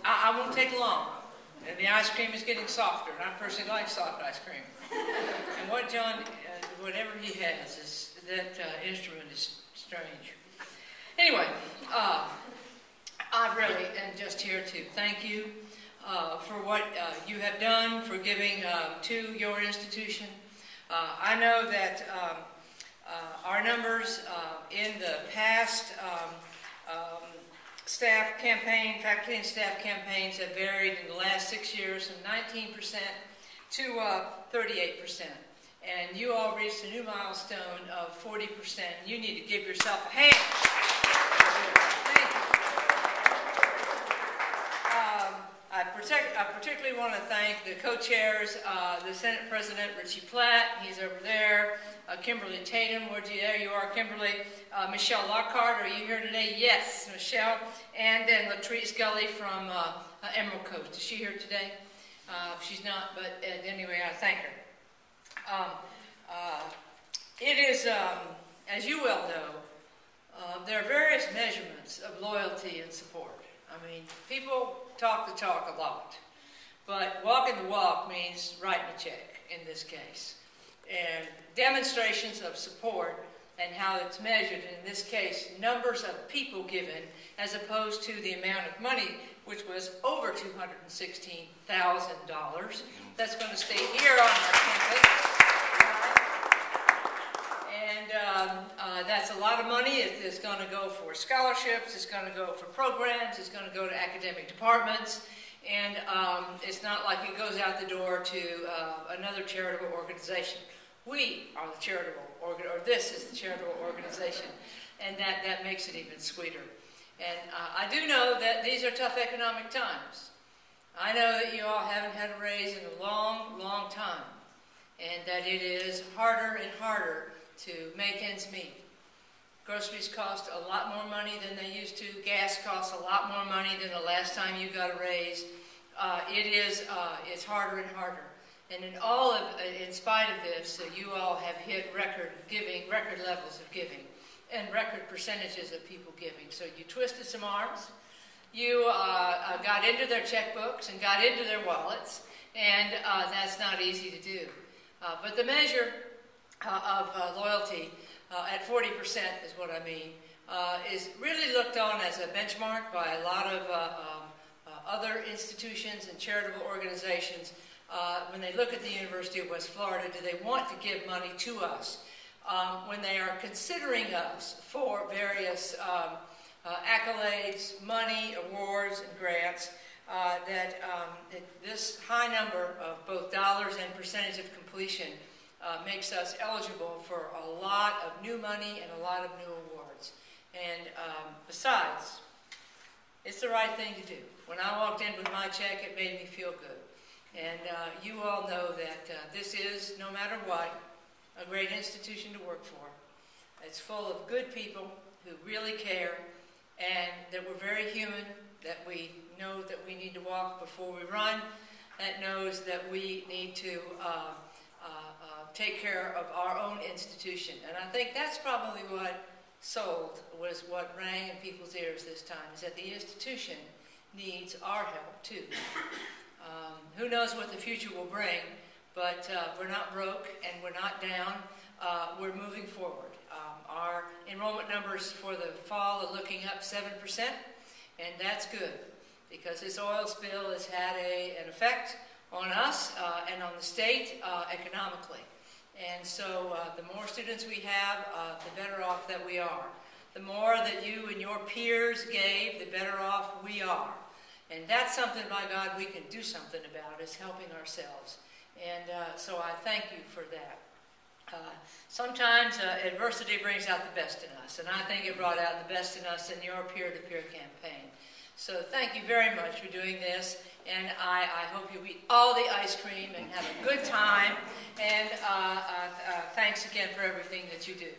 I won't take long. And the ice cream is getting softer, and I personally like soft ice cream. And what John, whatever he has, that instrument is strange. Anyway, I really am just here to thank you for what you have done, for giving to your institution. I know that our numbers in the past staff campaign, faculty and staff campaigns have varied in the last 6 years from 19% to 38%. And you all reached a new milestone of 40%. You need to give yourself a hand. Thank you. I particularly want to thank the co-chairs, the Senate President Richie Platt, he's over there, Kimberly Tatum, there you are, Kimberly, Michelle Lockhart, are you here today? Yes, Michelle, and then Latrice Gully from Emerald Coast. Is she here today? She's not, but anyway, I thank her. It is, as you well know, there are various measurements of loyalty and support. I mean, people talk the talk a lot, but walking the walk means writing a check in this case. And demonstrations of support and how it's measured, in this case, numbers of people given as opposed to the amount of money, which was over $216,000. That's going to stay here on our campus. And that's a lot of money. It's going to go for scholarships, it's going to go for programs, it's going to go to academic departments, and it's not like it goes out the door to another charitable organization. We are the charitable organization, or this is the charitable organization, and that makes it even sweeter. And I do know that these are tough economic times. I know that you all haven't had a raise in a long, long time, and that it is harder and harder to make ends meet. Groceries cost a lot more money than they used to. Gas costs a lot more money than the last time you got a raise. It's harder and harder. And in spite of this, you all have hit record levels of giving, and record percentages of people giving. So you twisted some arms. You got into their checkbooks and got into their wallets, and that's not easy to do. But the measure of loyalty at 40% is what I mean, is really looked on as a benchmark by a lot of other institutions and charitable organizations. When they look at the University of West Florida, do they want to give money to us? When they are considering us for various accolades, money, awards, and grants, this high number of both dollars and percentage of completion makes us eligible for a lot of new money and a lot of new awards. And besides, it's the right thing to do. When I walked in with my check, it made me feel good. And you all know that this is, no matter what, a great institution to work for. It's full of good people who really care, and that we're very human, that we know that we need to walk before we run, that knows that we need to take care of our own institution. And I think that's probably what was what rang in people's ears this time, is that the institution needs our help too. Who knows what the future will bring, but we're not broke and we're not down. We're moving forward. Our enrollment numbers for the fall are looking up 7%, and that's good because this oil spill has had an effect on us and on the state economically. And so the more students we have, the better off that we are. The more that you and your peers gave, the better off we are. And that's something, by God, we can do something about, is helping ourselves. And so I thank you for that. Sometimes adversity brings out the best in us, and I think it brought out the best in us in your peer-to-peer campaign. So thank you very much for doing this, and I hope you eat all the ice cream and have a good time, and thanks again for everything that you do.